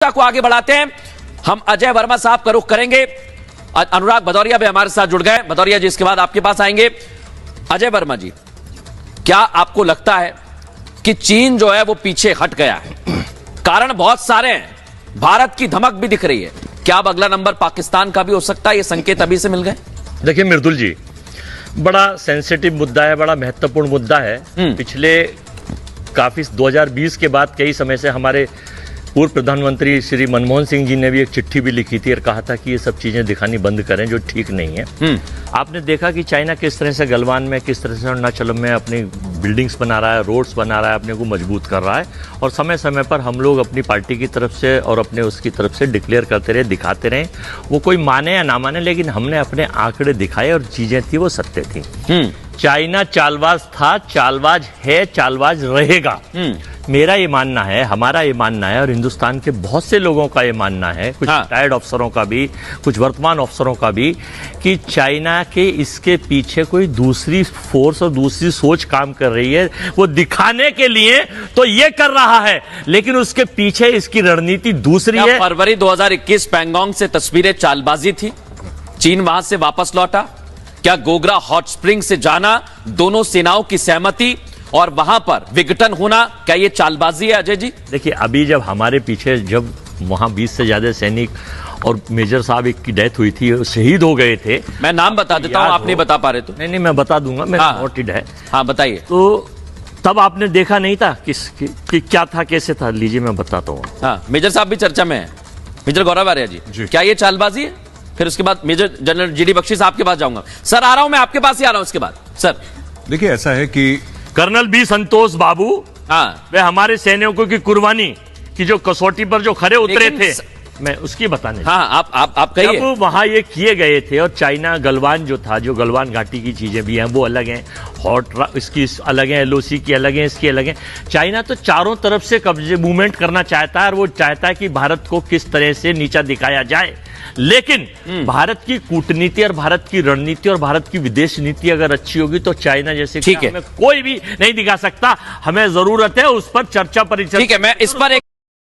को आगे बढ़ाते हैं। हम अजय वर्मा साहब का रुख करेंगे। अनुराग भदौरिया भी हमारे साथ जुड़ गए। भदौरिया जी, इसके बाद आपके पास आएंगे। अजय वर्मा जी, क्या आपको लगता है कि चीन जो है वो पीछे हट गया है? कारण बहुत सारे हैं, भारत की धमक भी दिख रही है। क्या अब अगला नंबर पाकिस्तान का भी हो सकता है? ये संकेत अभी से मिल गए। देखिए मृदुल जी, बड़ा सेंसिटिव मुद्दा है, बड़ा महत्वपूर्ण मुद्दा है। पिछले काफी 2020 के बाद कई समय से हमारे पूर्व प्रधानमंत्री श्री मनमोहन सिंह जी ने भी एक चिट्ठी भी लिखी थी और कहा था कि ये सब चीजें दिखानी बंद करें जो ठीक नहीं है। आपने देखा कि चाइना किस तरह से गलवान में, किस तरह से अरुणाचलम में अपनी बिल्डिंग्स बना रहा है, रोड्स बना रहा है, अपने को मजबूत कर रहा है। और समय समय पर हम लोग अपनी पार्टी की तरफ से और अपने उसकी तरफ से डिक्लेयर करते रहे, दिखाते रहे। वो कोई माने या ना माने, लेकिन हमने अपने आंकड़े दिखाए और चीजें थी वो सत्य थी। चाइना चालबाज था, चालबाज है, चालबाज रहेगा। मेरा ये मानना है, हमारा ये मानना है और हिंदुस्तान के बहुत से लोगों का ये मानना है, कुछ रिटायर्ड अफसरों का भी, कुछ वर्तमान अफसरों का भी, कि चाइना के इसके पीछे कोई दूसरी फोर्स और दूसरी सोच काम कर रही है। वो दिखाने के लिए तो ये कर रहा है, लेकिन उसके पीछे इसकी रणनीति दूसरी है। फरवरी 2021 पैंगोंग से तस्वीरें चालबाजी थी, चीन वहां से वापस लौटा। क्या गोगरा हॉट स्प्रिंग से जाना, दोनों सेनाओं की सहमति और वहां पर विघटन होना, क्या ये चालबाजी है अजय जी? देखिए, अभी जब हमारे पीछे जब वहां 20 से ज्यादा सैनिक और मेजर साहब एक की डेथ हुई थी, शहीद हो गए थे। मैं नाम बता देता हूं, आप नहीं बता पा रहे तो। नहीं, मैं बता दूंगा, मेरा नोटेड है। हाँ, बताइए। तो तब आपने देखा नहीं था कि क्या था, कैसे था? लीजिए मैं बताता हूँ। हाँ, मेजर साहब भी चर्चा में है। मेजर गौरव आर्य जी, क्या ये चालबाजी है? फिर उसके बाद मेजर जनरल जीडी बख्शी साहब के पास जाऊंगा। सर आ रहा हूं, मैं आपके पास ही आ रहा हूं उसके बाद। सर देखिए, ऐसा है कि कर्नल बी संतोष बाबू, वे हमारे सैनिकों की कुर्बानी की जो कसौटी पर जो खरे उतरे थे, मैं उसकी बताने। आप कहिए। जब वहां ये किए गए थे और चाइना गलवान जो था, जो गलवान घाटी की चीजें भी हैं वो अलग हैं, हॉट इसकी अलग है, एलओसी की अलग है, इसकी अलग है। चाइना तो चारों तरफ से कब्जे मूवमेंट करना चाहता है और वो चाहता है कि भारत को किस तरह से नीचा दिखाया जाए। लेकिन भारत की कूटनीति और भारत की रणनीति और भारत की विदेश नीति अगर अच्छी होगी तो चाइना जैसे ठीक है, कोई भी नहीं दिखा सकता। हमें जरूरत है उस पर चर्चा परिचर्चा। ठीक है, मैं इस पर एक